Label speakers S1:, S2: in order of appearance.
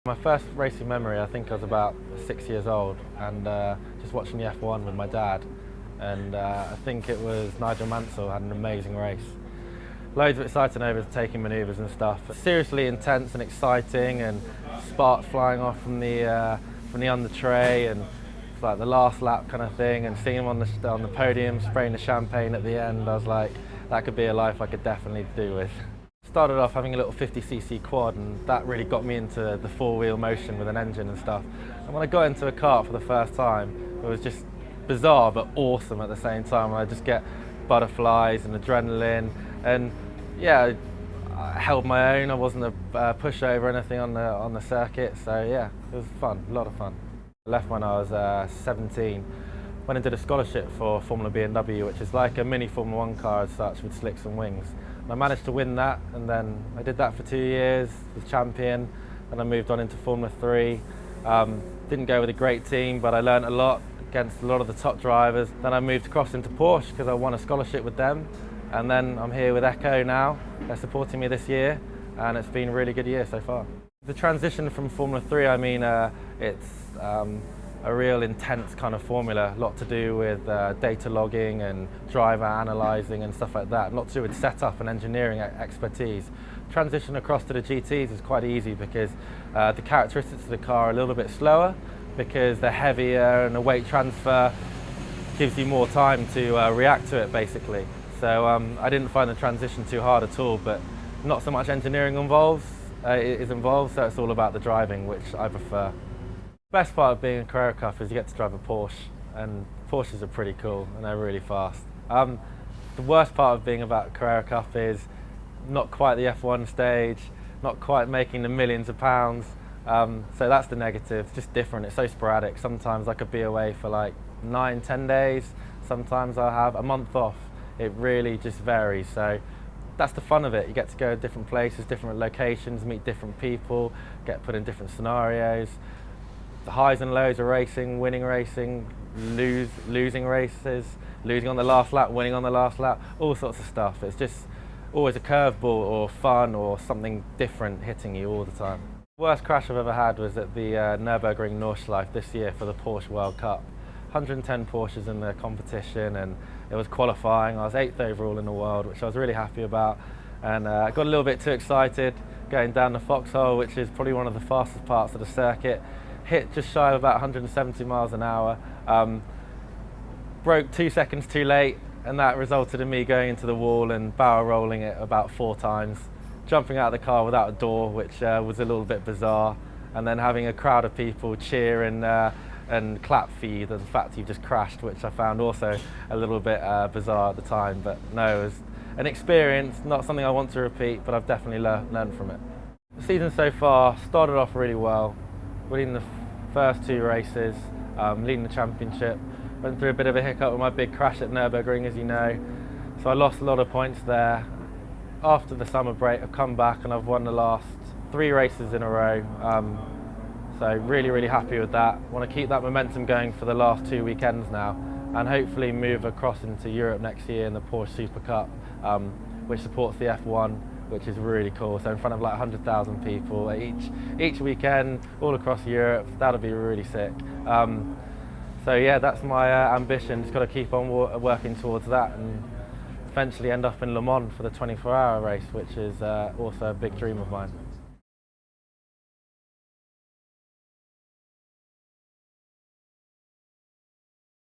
S1: My first racing memory, I think I was about 6 years old, and just watching the F1 with my dad, and I think it was Nigel Mansell had an amazing race. Loads of exciting overs, taking manoeuvres and stuff. Seriously intense and exciting, and sparks flying off from the under tray, and it's like the last lap kind of thing, and seeing him on the podium spraying the champagne at the end, I was like, that could be a life I could definitely do with. Started off having a little 50cc quad, and that really got me into the four-wheel motion with an engine and stuff. And when I got into a kart for the first time, it was just bizarre but awesome at the same time. I just get butterflies and adrenaline, and yeah, I held my own. I wasn't a pushover or anything on the circuit, so yeah, it was fun, a lot of fun. I left when I was 17. Went and did a scholarship for Formula BMW, which is like a mini Formula 1 car as such, with slicks and wings. And I managed to win that, and then I did that for 2 years, was champion, and I moved on into Formula 3. Didn't go with a great team, but I learned a lot against a lot of the top drivers. Then I moved across into Porsche because I won a scholarship with them, and then I'm here with ECKO now. They're supporting me this year, and it's been a really good year so far. The transition from Formula 3, I mean, it's a real intense kind of formula, a lot to do with data logging and driver analysing and stuff like that, a lot to do with setup and engineering expertise. Transition across to the GTs is quite easy because the characteristics of the car are a little bit slower because they're heavier, and the weight transfer gives you more time to react to it basically. So I didn't find the transition too hard at all, but not so much engineering is involved, so it's all about the driving, which I prefer. Best part of being a Carrera Cup is you get to drive a Porsche, and Porsches are pretty cool and they're really fast. The worst part of being about Carrera Cup is not quite the F1 stage, not quite making the millions of pounds, so that's the negative. It's just different, it's so sporadic. Sometimes I could be away for like 9-10 days, sometimes I'll have a month off. It really just varies, so that's the fun of it. You get to go to different places, different locations, meet different people, get put in different scenarios. The highs and lows of racing, winning racing, losing races, losing on the last lap, winning on the last lap, all sorts of stuff. It's just always a curveball or fun or something different hitting you all the time. The worst crash I've ever had was at the Nürburgring Nordschleife this year for the Porsche World Cup. 110 Porsches in the competition, and it was qualifying. I was 8th overall in the world, which I was really happy about, and I got a little bit too excited going down the foxhole, which is probably one of the fastest parts of the circuit. Hit just shy of about 170 miles an hour, broke 2 seconds too late, and that resulted in me going into the wall and barrel rolling it about 4 times, jumping out of the car without a door, which was a little bit bizarre, and then having a crowd of people cheer and clap for you the fact you've just crashed, which I found also a little bit bizarre at the time. But no, it was an experience, not something I want to repeat, but I've definitely learned from it. The season so far started off really well, winning the first 2 races, leading the championship. Went through a bit of a hiccup with my big crash at Nürburgring, as you know, so I lost a lot of points there. After the summer break, I've come back and I've won the last 3 races in a row, so really happy with that. Want to keep that momentum going for the last 2 weekends now, and hopefully move across into Europe next year in the Porsche Super Cup, which supports the F1, which is really cool. So in front of like 100,000 people each weekend, all across Europe. That'll be really sick. So yeah, that's my ambition. Just got to keep on working towards that, and eventually end up in Le Mans for the 24-hour race, which is also a big dream of mine.